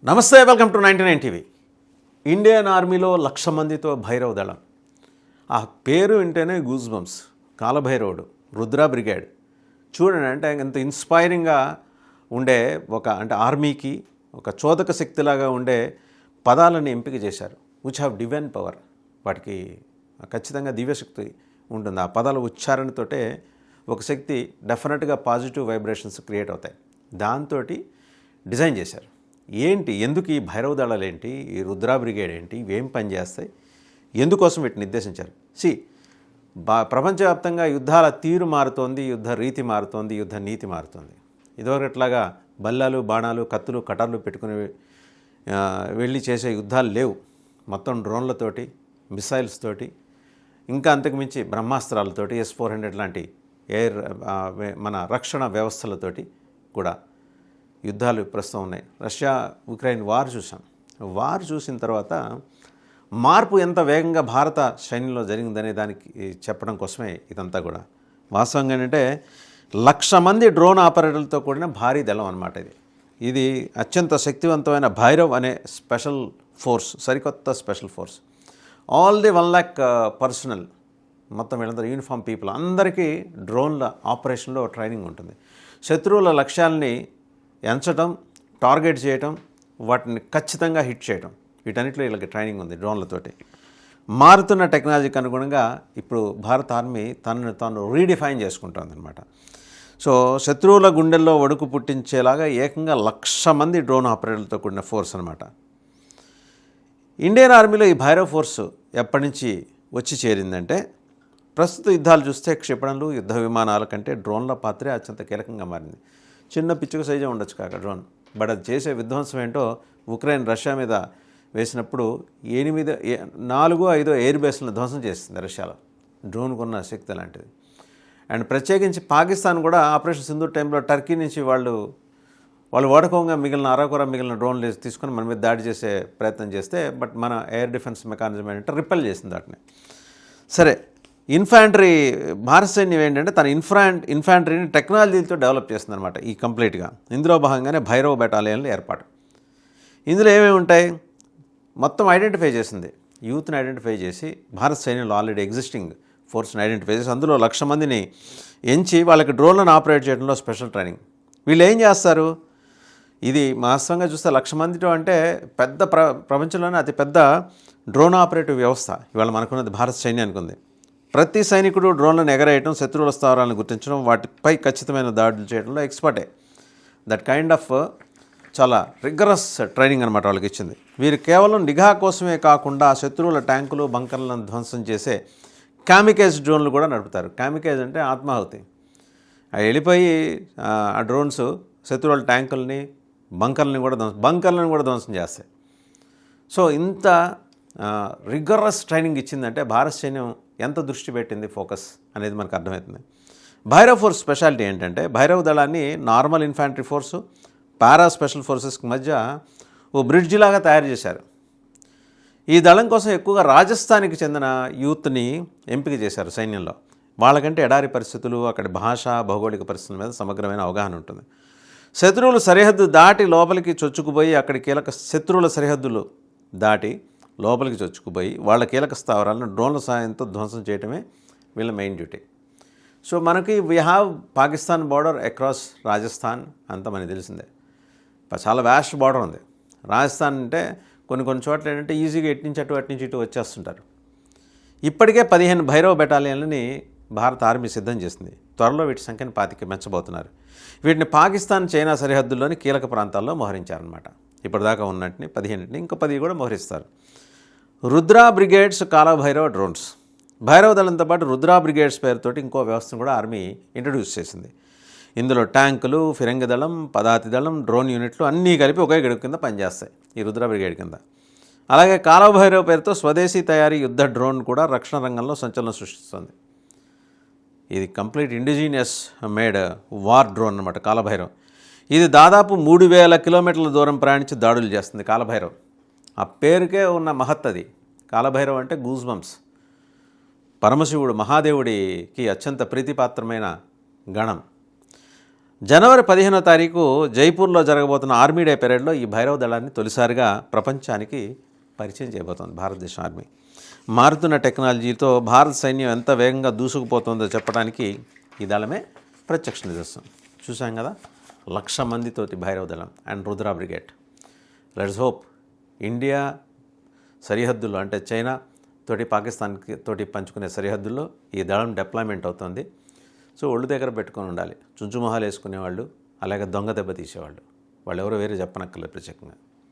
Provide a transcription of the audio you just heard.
నమస్తే, welcome to 99 TV. Indian ఆర్మీలో 1,00,000 మందితో భైరవ దళం. ఆ పేరు వింటేనే గూస్ బంప్స్. కాలభైరవుడు, రుద్ర బ్రిగేడ్. చూడండి, అంటే ఎంత ఇన్స్పైరింగ్గా ఉండే అంటే ఆర్మీకి ఒక చోదక శక్తిలాగా ఉండే పదాలను ఎంపిక చేశారు. Which have divine power. వాటికి ఖచ్చితంగా దివ్యశక్తి ఉంటుంది. ఆ పదాల ఉచ్చారణతోటే ఒక శక్తి డెఫినెట్గా పాజిటివ్ వైబ్రేషన్స్ క్రియేట్ అవుతాయి. దాంతో డిజైన్ చేశారు. ఏంటి, ఎందుకు ఈ భైరవ దళాలు ఏంటి, ఈ రుద్ర బ్రిగేడ్ ఏంటి, ఇవేం పనిచేస్తాయి, ఎందుకోసం వీటిని నిర్దేశించారు? ప్రపంచవ్యాప్తంగా యుద్ధాల తీరు మారుతోంది, యుద్ధ రీతి మారుతోంది, యుద్ధ నీతి మారుతోంది. ఇదివరకట్లాగా బల్లాలు, బాణాలు, కత్తులు, కటార్లు పెట్టుకుని వెళ్ళి చేసే యుద్ధాలు లేవు. మొత్తం డ్రోన్లతోటి, మిసైల్స్ తోటి, ఇంకా అంతకుమించి బ్రహ్మాస్త్రాలతోటి, S-400 లాంటి మన రక్షణ వ్యవస్థలతోటి కూడా యుద్ధాలు ప్రస్తుతం ఉన్నాయి. రష్యా ఉక్రెయిన్ వార్ చూసాం. వార్ చూసిన తర్వాత మార్పు ఎంత వేగంగా భారత సైన్యంలో జరిగిందనే దానికి చెప్పడం కోసమే ఇదంతా కూడా. వాస్తవంగా ఏంటంటే 1,00,000 మంది డ్రోన్ ఆపరేటర్లతో కూడిన భారీ దళం అన్నమాట ఇది అత్యంత శక్తివంతమైన భైరవ్ అనే స్పెషల్ ఫోర్స్, సరికొత్త special force. All the 1,00,000 personal, మొత్తం వీళ్ళందరూ యూనిఫామ్ పీపుల్, అందరికీ డ్రోన్ల ఆపరేషన్లో ట్రైనింగ్ ఉంటుంది. శత్రువుల లక్ష్యాలని ఎంచడం, టార్గెట్ చేయటం, వాటిని ఖచ్చితంగా హిట్ చేయటం, వీటన్నిటిలో వీళ్ళకి ట్రైనింగ్ ఉంది డ్రోన్లతోటి. మారుతున్న టెక్నాలజీకి అనుగుణంగా ఇప్పుడు భారత ఆర్మీ తనను తాను రీడిఫైన్ చేసుకుంటుంది అనమాట. సో శత్రువుల గుండెల్లో వణుకు పుట్టించేలాగా ఏకంగా 1,00,000 మంది డ్రోన్ ఆపరేటర్లతో కూడిన ఫోర్స్ అనమాట. ఇండియన్ ఆర్మీలో ఈ భైరవ్ ఫోర్స్ ఎప్పటి నుంచి వచ్చి చేరిందంటే, ప్రస్తుత యుద్ధాలు చూస్తే క్షిపణులు, యుద్ధ విమానాల కంటే డ్రోన్ల పాత్రే అత్యంత కీలకంగా మారింది. చిన్న పిచ్చుక సైజే ఉండొచ్చు కాక డ్రోన్, బట్ అది చేసే విధ్వంసం ఏంటో ఉక్రెయిన్ రష్యా మీద వేసినప్పుడు 4-5 ఎయిర్ బేస్లను ధ్వంసం చేస్తుంది రష్యాలో. డ్రోన్కున్న శక్తి లాంటిది. అండ్ ప్రత్యేకించి పాకిస్తాన్ కూడా ఆపరేషన్ సింధూర్ టైంలో టర్కీ నుంచి వాళ్ళు వాడకంగా మిగిలిన డ్రోన్లు తీసుకొని మన మీద దాడి చేసే ప్రయత్నం చేస్తే, బట్ మన ఎయిర్ డిఫెన్స్ మెకానిజం ఏంటంటే రిపెల్ చేసింది వాటిని. సరే, ఇన్ఫాంట్రీ, భారత సైన్యం ఏంటంటే తన ఇన్ఫాంట్రీని టెక్నాలజీతో డెవలప్ చేస్తుందన్నమాట ఈ కంప్లీట్గా. ఇందులో భాగంగానే భైరవ బెటాలియన్లు ఏర్పాటు. ఇందులో ఏమేమి ఉంటాయి మొత్తం ఐడెంటిఫై చేసింది. యూత్ని ఐడెంటిఫై చేసి, భారత సైన్యంలో ఆల్రెడీ ఎగ్జిస్టింగ్ ఫోర్స్ని ఐడెంటిఫై చేసి, అందులో 1,00,000 మందిని ఎంచి వాళ్ళకి డ్రోన్లను ఆపరేట్ చేయడంలో స్పెషల్ ట్రైనింగ్. వీళ్ళు ఏం చేస్తారు, ఇది వాస్తవంగా చూస్తే 1,00,000 మందితో అంటే పెద్ద ప్రపంచంలోనే అతిపెద్ద డ్రోన్ ఆపరేటివ్ వ్యవస్థ ఇవాళ మనకున్నది భారత సైన్యానికి ఉంది. ప్రతి సైనికుడు డ్రోన్లను ఎగరేయడం, శత్రువుల స్థావరాలను గుర్తించడం, వాటిపై ఖచ్చితమైన దాడులు చేయడంలో ఎక్స్పర్టే. దట్ కైండ్ ఆఫ్ చాలా రిగరస్ ట్రైనింగ్ అనమాట వాళ్ళకి ఇచ్చింది. వీరు కేవలం నిఘా కోసమే కాకుండా శత్రువుల ట్యాంకులు, బంకర్లను ధ్వంసం చేసే కామికేజ్ డ్రోన్లు కూడా నడుపుతారు. కామికేజ్ అంటే ఆత్మాహుతి. అవి వెళ్ళిపోయి ఆ డ్రోన్స్ శత్రువుల ట్యాంకుల్ని, బంకర్లను కూడా ధ్వంసం చేస్తాయి. సో ఇంత రిగరస్ ట్రైనింగ్ ఇచ్చిందంటే భారత సైన్యం ఎంత దృష్టి పెట్టింది, ఫోకస్ అనేది మనకు అర్థమవుతుంది. భైరవ్ ఫోర్స్ స్పెషాలిటీ ఏంటంటే, Bhairav దళాన్ని normal infantry force, para special ఫోర్సెస్కి మధ్య ఓ బ్రిడ్జ్ లాగా తయారు చేశారు. ఈ దళం కోసం ఎక్కువగా రాజస్థాన్కి చెందిన యూత్ని ఎంపిక చేశారు సైన్యంలో. వాళ్ళకంటే ఎడారి పరిస్థితులు, అక్కడి భాష, భౌగోళిక పరిస్థితుల మీద సమగ్రమైన అవగాహన ఉంటుంది. శత్రువులు సరిహద్దు దాటి లోపలికి చొచ్చుకుపోయి, శత్రువుల సరిహద్దులు దాటి లోపలికి చొచ్చుకుపోయి వాళ్ళ కీలక స్థావరాలను డ్రోన్ల సాయంతో ధ్వంసం చేయడమే వీళ్ళ మెయిన్ డ్యూటీ. సో మనకి we have Pakistan border across Rajasthan, అంతా మనకి తెలిసిందే. చాలా వ్యాస్ట్ బార్డర్ ఉంది. రాజస్థాన్ అంటే కొన్ని చోట్ల ఏంటంటే ఈజీగా అటు నుంచి ఇటు వచ్చేస్తుంటారు. ఇప్పటికే 15 భైరవ బెటాలియన్లని భారత ఆర్మీ సిద్ధం చేసింది. త్వరలో వీటి సంఖ్యను 25 పెంచబోతున్నారు. వీటిని పాకిస్తాన్, చైనా సరిహద్దుల్లోని కీలక ప్రాంతాల్లో మోహరించారనమాట. ఇప్పటిదాకా ఉన్నట్టుని 15 ఇంకా 10 కూడా మోహరిస్తారు. Rudra brigades, Kalabhairava drones. భైరవ దళంతో పాటు రుద్ర బ్రిగేడ్స్ పేరుతోటి ఇంకో వ్యవస్థను కూడా ఆర్మీ ఇంట్రడ్యూస్ చేసింది. ఇందులో ట్యాంకులు, ఫిరంగి దళం, పదాతి దళం, డ్రోన్ యూనిట్లు అన్నీ కలిపి ఒకే గడుపు కింద పనిచేస్తాయి ఈ రుద్ర బ్రిగేడ్ కింద. అలాగే కాలభైరవ పేరుతో స్వదేశీ తయారీ యుద్ధ డ్రోన్ కూడా రక్షణ రంగంలో సంచలనం సృష్టిస్తుంది. ఇది complete indigenous made war drone అనమాట కాలభైరవ్. ఇది దాదాపు 3,000 కిలోమీటర్ల దూరం ప్రయాణించి దాడులు చేస్తుంది కాలభైరవ్. ఆ పేరుకే ఉన్న మహత్తది. కాలభైరవ్ అంటే గూస్ బంప్స్. పరమశివుడు, మహాదేవుడికి అత్యంత ప్రీతిపాత్రమైన గణం. జనవరి 15వ తారీఖు జైపూర్లో జరగబోతున్న ఆర్మీ డే పెరేడ్లో ఈ భైరవ దళాన్ని తొలిసారిగా ప్రపంచానికి పరిచయం చేయబోతోంది భారతదేశ ఆర్మీ. మారుతున్న టెక్నాలజీతో భారత సైన్యం ఎంత వేగంగా దూసుకుపోతుందో చెప్పడానికి ఈ దళమే ప్రత్యక్ష నిదర్శనం. చూసాం కదా, 1,00,000 మందితోటి భైరవ దళం and Rudra brigade. Let's hope India సరిహద్దుల్లో అంటే చైనా తోటి పాకిస్తాన్కి తోటి పంచుకునే సరిహద్దుల్లో ఈ దళం డిప్లాయ్మెంట్ అవుతుంది. సో ఒళ్ళు దగ్గర పెట్టుకొని ఉండాలి. చుంచుమొహాలు వేసుకునేవాళ్ళు, అలాగే దొంగ దెబ్బ తీసేవాళ్ళు, వాళ్ళు ఎవరో వేరే చెప్పనక్కర్లేదు ప్రత్యేకంగా.